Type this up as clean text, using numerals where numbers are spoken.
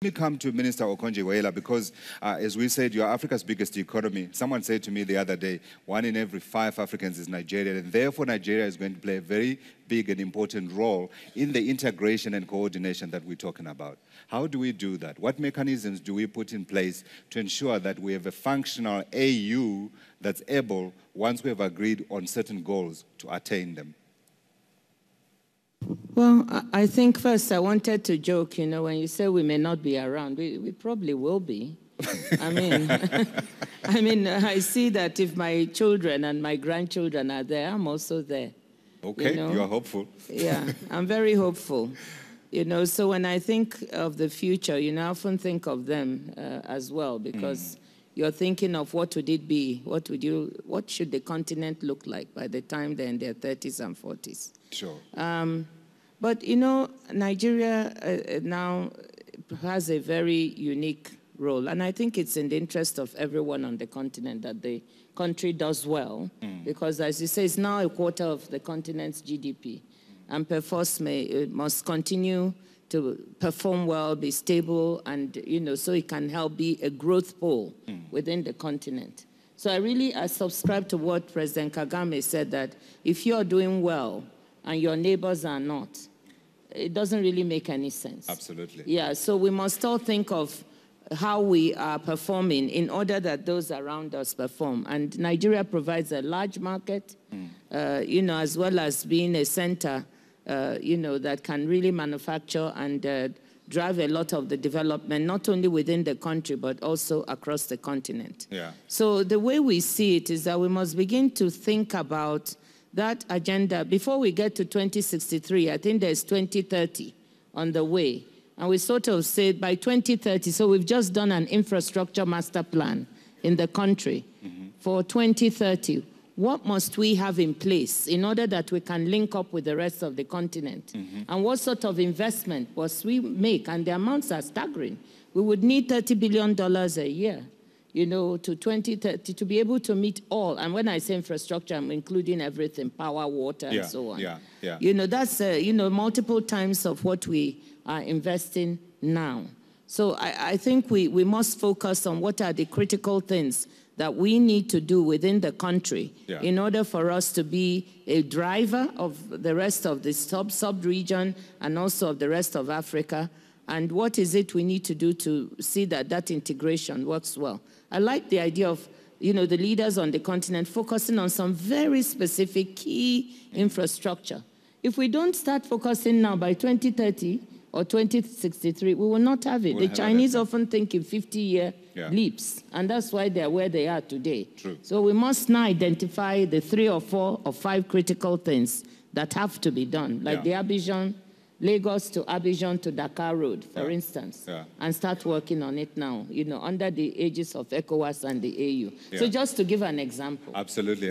Let me come to Minister Okonjo-Iweala because, as we said, you are Africa's biggest economy. Someone said to me the other day, 1 in every 5 Africans is Nigerian, and therefore Nigeria is going to play a very big and important role in the integration and coordination that we're talking about. How do we do that? What mechanisms do we put in place to ensure that we have a functional AU that's able, once we have agreed on certain goals, to attain them? Well, I think first I wanted to joke, when you say we may not be around, we probably will be. I mean, I see that if my children and my grandchildren are there, I'm also there. Okay, you are hopeful. Yeah, I'm very hopeful. So when I think of the future, I often think of them as well, because you're thinking of what would it be, what should the continent look like by the time they're in their 30s and 40s. Sure. But, Nigeria now has a very unique role. And I think it's in the interest of everyone on the continent that the country does well. Because, as you say, it's now a quarter of the continent's GDP. And perforce must continue to perform well, be stable, and, so it can help be a growth pole within the continent. So I subscribe to what President Kagame said, that if you're doing well, and your neighbors are not, it doesn't really make any sense. Absolutely. Yeah, so we must all think of how we are performing in order that those around us perform. And Nigeria provides a large market, as well as being a center, that can really manufacture and drive a lot of the development, not only within the country, but also across the continent. Yeah. So the way we see it is that we must begin to think about that agenda. Before we get to 2063, I think there's 2030 on the way. And we sort of said by 2030, so we've just done an infrastructure master plan in the country for 2030. What must we have in place in order that we can link up with the rest of the continent? And what sort of investment must we make? And the amounts are staggering. We would need $30 billion a year, to 2030 to be able to meet all. And when I say infrastructure, I'm including everything, power, water, and so on. That's, multiple times of what we are investing now. So I think we must focus on what are the critical things that we need to do within the country in order for us to be a driver of the rest of the sub-region and also of the rest of Africa. And what is it we need to do to see that that integration works well? I like the idea of, the leaders on the continent focusing on some very specific key infrastructure. If we don't start focusing now, by 2030 or 2063, we will not have it. The Chinese often think in 50-year leaps, and that's why they're where they are today. True. So we must now identify the 3 or 4 or 5 critical things that have to be done, like the Lagos to Abidjan to Dakar Road, for instance, and start working on it now, under the aegis of ECOWAS and the AU. So just to give an example. Absolutely.